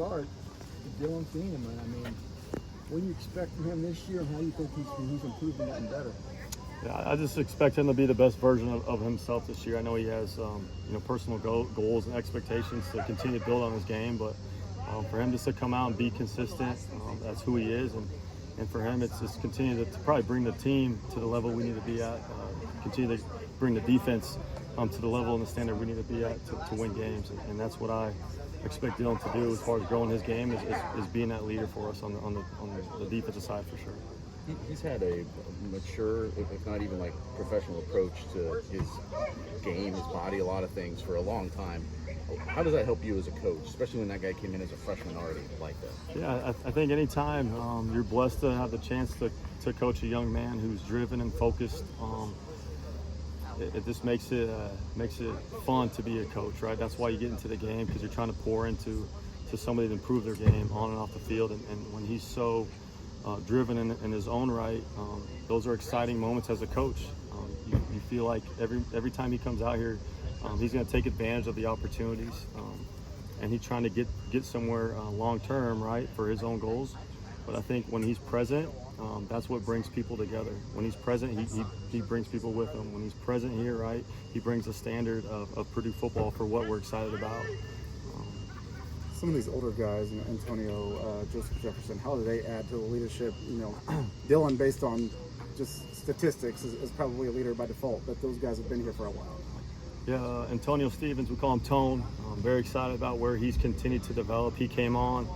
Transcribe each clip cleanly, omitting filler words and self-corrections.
start Dylan Thieneman. I mean, what do you expect from him this year, and how do you think he's improving that and better? Yeah, I just expect him to be the best version of himself this year. I know he has personal goals and expectations to continue to build on his game, but for him just to come out and be consistent, that's who he is, and for him it's just continue to probably bring the team to the level we need to be at, continue to bring the defense to the level and the standard we need to be at to win games, and that's what I expect Dylan to do as far as growing his game is being that leader for us on the defensive side for sure. He's had a mature, if not even like professional approach to his game, his body, a lot of things for a long time. How does that help you as a coach, especially when that guy came in as a freshman already like that? Yeah, I think anytime you're blessed to have the chance to coach a young man who's driven and focused, it just makes it fun to be a coach, right? That's why you get into the game, because you're trying to pour into somebody to improve their game on and off the field, and when he's so driven in his own right, those are exciting moments as a coach. You feel like every time he comes out here, he's going to take advantage of the opportunities, and he's trying to get somewhere long term, right, for his own goals. But I think when he's present, that's what brings people together. When he's present, he brings people with him. When he's present here, right, he brings a standard of Purdue football for what we're excited about. Some of these older guys, Antonio, Joseph Jefferson, how do they add to the leadership? Dylan, based on just statistics, is probably a leader by default, but those guys have been here for a while. Yeah, Antonio Stevens, we call him Tone. I'm very excited about where he's continued to develop. He came on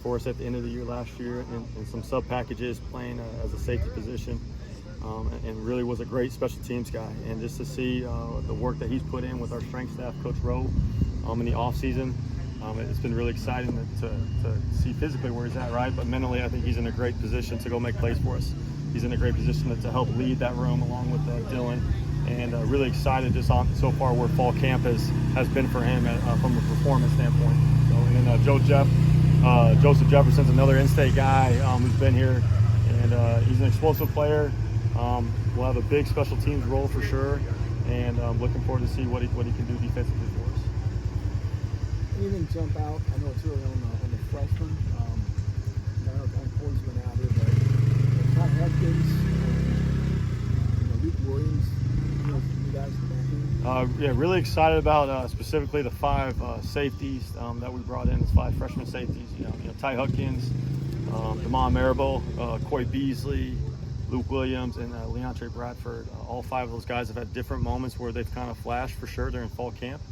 for us at the end of the year last year in some sub packages, playing as a safety position, and really was a great special teams guy. And just to see the work that he's put in with our strength staff, Coach Rowe, in the off season. It's been really exciting to see physically where he's at, right? But mentally, I think he's in a great position to go make plays for us. He's in a great position to help lead that room along with Dylan, and really excited just on so far where fall camp has been for him from a performance standpoint. So, and then Joseph Jefferson's another in-state guy who's been here, and he's an explosive player. We'll have a big special teams role for sure, and looking forward to see what he can do defensively for us. Anything jump out? I know it's early on the freshman. I know Corey's been out here, but Ty Hudkins, Luke Williams, you guys back in. Yeah, really excited about specifically the 5 safeties that we brought in. It's 5 freshman safeties. Ty Hudkins, Damon Marable, Corey Beasley, Luke Williams, and Leontre Bradford. All 5 of those guys have had different moments where they've kind of flashed for sure during fall camp.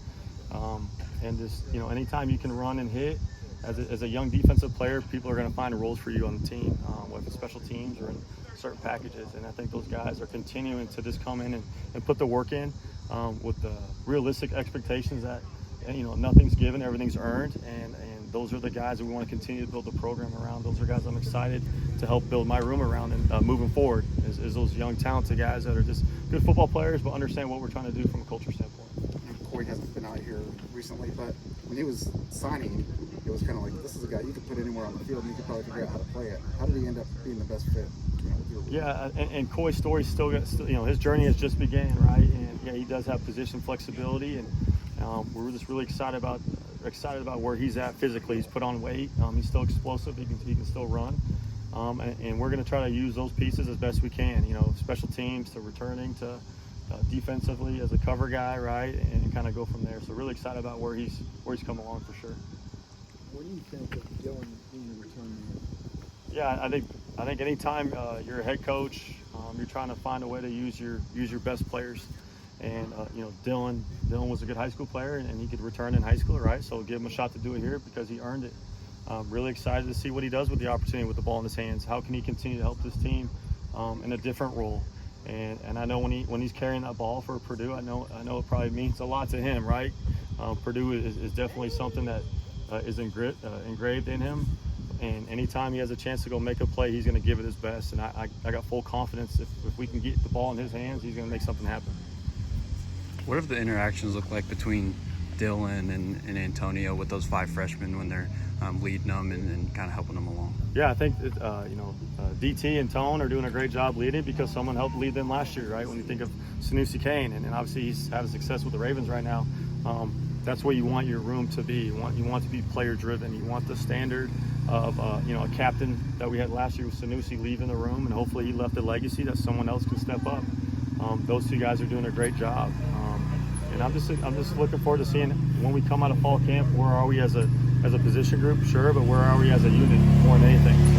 And just, anytime you can run and hit as a young defensive player, people are going to find roles for you on the team, whether it's special teams or in certain packages. And I think those guys are continuing to just come in and put the work in with the realistic expectations that, nothing's given, everything's earned. And those are the guys that we want to continue to build the program around. Those are guys I'm excited to help build my room around and moving forward is those young, talented guys that are just good football players but understand what we're trying to do from a culture standpoint. Corey hasn't been out here recently, but when he was signing, it was kind of like, this is a guy you could put anywhere on the field and you could probably figure out how to play it. How did he end up being the best fit with your group? Yeah, and Corey's story still his journey has just began, right? And yeah, he does have position flexibility, and we're just really excited about where he's at physically. He's put on weight. He's still explosive. He can still run. And we're going to try to use those pieces as best we can. Special teams to returning to defensively as a cover guy, right, and kind of go from there. So really excited about where he's come along for sure. What do you think of Dylan being the return man? Yeah, I think anytime you're a head coach, you're trying to find a way to use your best players. And Dylan was a good high school player, and he could return in high school, right? So give him a shot to do it here because he earned it. Really excited to see what he does with the opportunity with the ball in his hands. How can he continue to help this team in a different role? And I know when he's carrying that ball for Purdue, I know it probably means a lot to him, right? Purdue is definitely something that is engraved in him. And anytime he has a chance to go make a play, he's going to give it his best. And I got full confidence if we can get the ball in his hands, he's going to make something happen. What have the interactions looked like between Dylan and Antonio with those 5 freshmen when they're leading them and kind of helping them along? Yeah, I think that, DT and Tone are doing a great job leading because someone helped lead them last year, right? When you think of Sanusi Kane, and obviously he's having success with the Ravens right now. that's what you want your room to be. You want to be player driven. You want the standard of a captain that we had last year with Sanusi leaving the room, and hopefully he left a legacy that someone else can step up. Those two guys are doing a great job, and I'm just looking forward to seeing when we come out of fall camp, where are we as a position group, sure, but where are we as a unit more than anything.